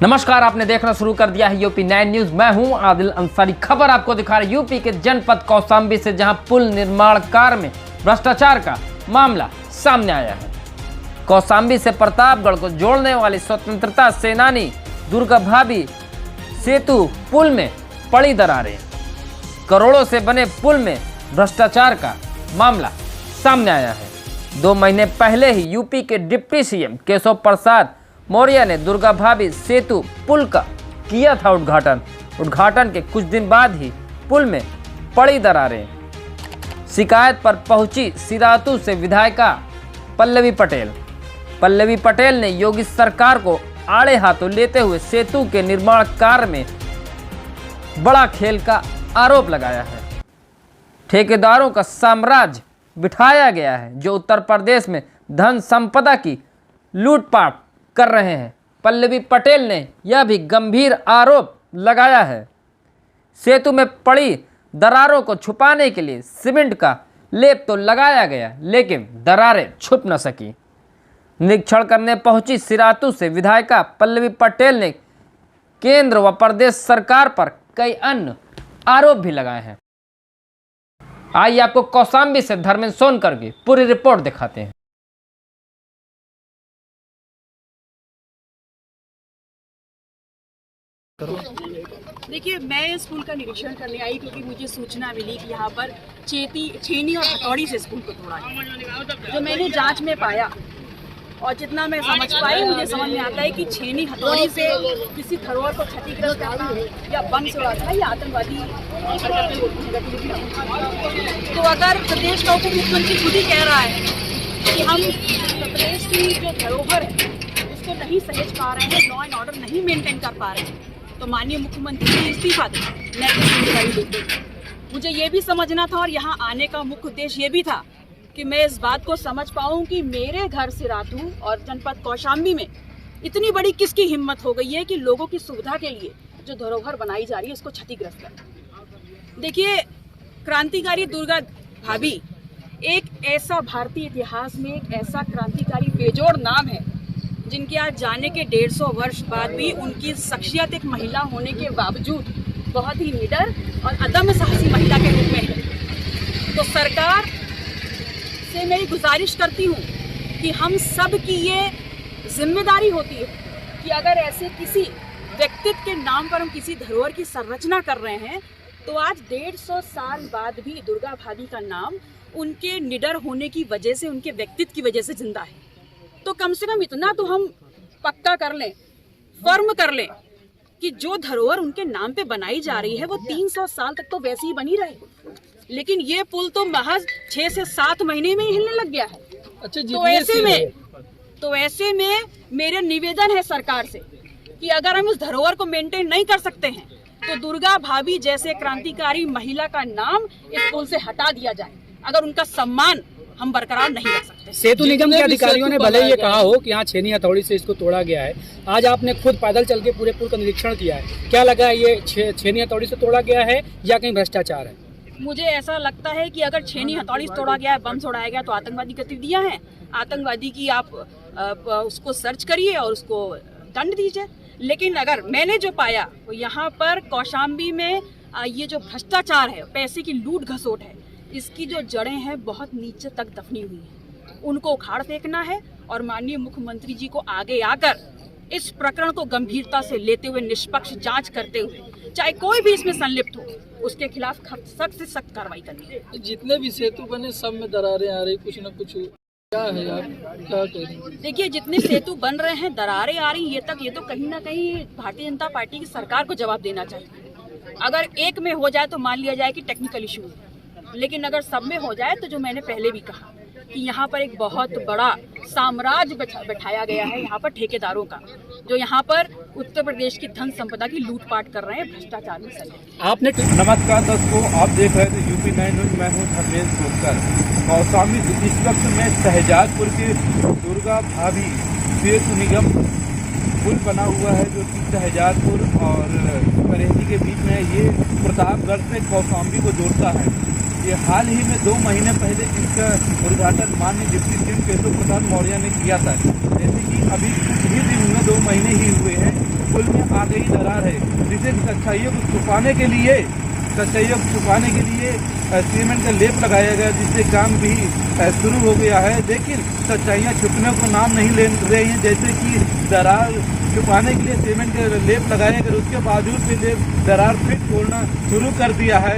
नमस्कार, आपने देखना शुरू कर दिया है यूपी 9 न्यूज। मैं हूं आदिल अंसारी। खबर आपको दिखा रहे यूपी के जनपद कौशाम्बी से, जहां पुल निर्माण कार्य में भ्रष्टाचार का मामला सामने आया है। कौशाम्बी से प्रतापगढ़ को जोड़ने वाली स्वतंत्रता सेनानी दुर्गा भाभी सेतु पुल में पड़ी दरारें। करोड़ों से बने पुल में भ्रष्टाचार का मामला सामने आया है। 2 महीने पहले ही यूपी के डिप्टी सीएम केशव प्रसाद मौर्य ने दुर्गा भाभी सेतु पुल का किया था उद्घाटन के कुछ दिन बाद ही पुल में पड़ी दरारें। शिकायत पर पहुंची सिरातू से विधायिका पल्लवी पटेल ने योगी सरकार को आड़े हाथों लेते हुए सेतु के निर्माण कार्य में बड़ा खेल का आरोप लगाया है। ठेकेदारों का साम्राज्य बिठाया गया है जो उत्तर प्रदेश में धन संपदा की लूटपाट कर रहे हैं। पल्लवी पटेल ने यह भी गंभीर आरोप लगाया है। सेतु में पड़ी दरारों को छुपाने के लिए सीमेंट का लेप तो लगाया गया, लेकिन दरारें छुप न सकी। निरीक्षण करने पहुंची सिरातू से विधायिका पल्लवी पटेल ने केंद्र व प्रदेश सरकार पर कई अन्य आरोप भी लगाए हैं। आइए आपको कौशाम्बी से धर्मेंद्र सोनकर की पूरी रिपोर्ट दिखाते हैं। देखिए, मैं स्कूल का निरीक्षण करने आई क्योंकि मुझे सूचना मिली कि यहाँ पर छेनी और हथौड़ी से स्कूल को तोड़ा है। जो मैंने जांच में पाया और जितना मैं समझ पाई, मुझे समझ में आता है कि छेनी हथौड़ी से किसी धरोहर को क्षतिग्रस्त करना या बम सुड़ाना या आतंकवादी गतिविधि। तो अगर प्रदेश का उप मुख्यमंत्री खुद ही कह रहा है कि हम प्रदेश की जो धरोहर है उसको नहीं सहेज पा रहे हैं, लॉ एंड ऑर्डर नहीं मेंटेन कर पा रहे हैं, तो माननीय मुख्यमंत्री ने इस्तीफा दिया, नैतिक जिम्मेदारी लेते हुए। मुझे ये भी समझना था और यहाँ आने का मुख्य उद्देश्य ये भी था कि मैं इस बात को समझ पाऊँ कि मेरे घर सिरातू और जनपद कौशाम्बी में इतनी बड़ी किसकी हिम्मत हो गई है कि लोगों की सुविधा के लिए जो धरोहर बनाई जा रही है उसको क्षतिग्रस्त कर। देखिए, क्रांतिकारी दुर्गा भाभी एक ऐसा भारतीय इतिहास में एक ऐसा क्रांतिकारी बेजोड़ नाम है जिनके आज जाने के 150 वर्ष बाद भी उनकी शख्सियत एक महिला होने के बावजूद बहुत ही निडर और अदम्य साहसी महिला के रूप में है। तो सरकार से मैं गुजारिश करती हूँ कि हम सब की ये जिम्मेदारी होती है कि अगर ऐसे किसी व्यक्तित्व के नाम पर हम किसी धरोहर की संरचना कर रहे हैं तो आज 150 साल बाद भी दुर्गा भाभी का नाम उनके निडर होने की वजह से, उनके व्यक्तित्व की वजह से जिंदा है। तो कम से कम इतना तो हम पक्का कर लें, फर्म कर लें कि जो धरोहर उनके नाम पे बनाई जा रही है वो 300 साल तक तो वैसे ही बनी रहे। लेकिन ये पुल तो महज 6 से 7 महीने में ही हिलने लग गया है। अच्छा, तो ऐसे में मेरे निवेदन है सरकार से कि अगर हम इस धरोहर को मेंटेन नहीं कर सकते हैं तो दुर्गा भाभी जैसे क्रांतिकारी महिला का नाम इस पुल से हटा दिया जाए, अगर उनका सम्मान हम बरकरार नहीं रख सकते। सेतु निगम के अधिकारियों ने भले ये कहा हो कि यहाँ छेनी हथौड़ी से इसको तोड़ा गया है, आज आपने खुद पैदल चल के पूरे पुल का निरीक्षण किया है, क्या लगा ये छेनी हथौड़ी से तोड़ा गया है या कहीं भ्रष्टाचार है? मुझे ऐसा लगता है कि अगर छेनी हथौड़ी से तोड़ा गया है, बम छोड़ाया गया तो आतंकवादी गतिविधियां हैं। आतंकवादी की आप उसको सर्च करिए और उसको दंड दीजिए। लेकिन अगर मैंने जो पाया वो यहाँ पर कौशाम्बी में ये जो भ्रष्टाचार है, पैसे की लूट घसोट है, इसकी जो जड़ें हैं बहुत नीचे तक दफनी हुई है। उनको उखाड़ फेंकना है और माननीय मुख्यमंत्री जी को आगे आकर इस प्रकरण को गंभीरता से लेते हुए निष्पक्ष जांच करते हुए चाहे कोई भी इसमें संलिप्त हो उसके खिलाफ सख्त से सख्त कार्रवाई करनी है। जितने भी सेतु बने सब में दरारें आ रही, कुछ न कुछ क्या है, आप क्या कह रही हैं? देखिए, जितने सेतु बन रहे हैं दरारें आ रही, ये तो कहीं ना कहीं भारतीय जनता पार्टी की सरकार को जवाब देना चाहिए। अगर एक में हो जाए तो मान लिया जाए कि टेक्निकल इशू है, लेकिन अगर सब में हो जाए तो जो मैंने पहले भी कहा कि यहाँ पर एक बहुत बड़ा साम्राज्य बैठाया गया है यहाँ पर ठेकेदारों का, जो यहाँ पर उत्तर प्रदेश की धन संपदा की लूटपाट कर रहे हैं, भ्रष्टाचार में सजे। आपने नमस्कार दोस्तों, आप देख रहे थे यूपी 9 न्यूज। मैं हूँ धर्मेंद्र सोनकर। कौशाम्बी इस वक्त में शहजादपुर के दुर्गा भाभी सेतु निगम पुल बना हुआ है जो कि शहजादपुर और करेहती के बीच में, ये प्रतापगढ़ से कौशाम्बी को जोड़ता है। ये हाल ही में 2 महीने पहले इसका उद्घाटन माननीय डिप्टी सीएम केशव प्रसाद मौर्य ने किया था। जैसे कि अभी कुछ ही दिन में 2 महीने ही हुए हैं, पुल में वाकई दरार है, जिसे सच्चाइयों को छुपाने के लिए सीमेंट का लेप लगाया गया, जिससे काम भी शुरू हो गया है। लेकिन सच्चाइयाँ छुपने को नाम नहीं ले रही हैं। जैसे कि दरार छुपाने के लिए सीमेंट का लेप लगाया गया, उसके बावजूद भी दरार फिर खोलना शुरू कर दिया है।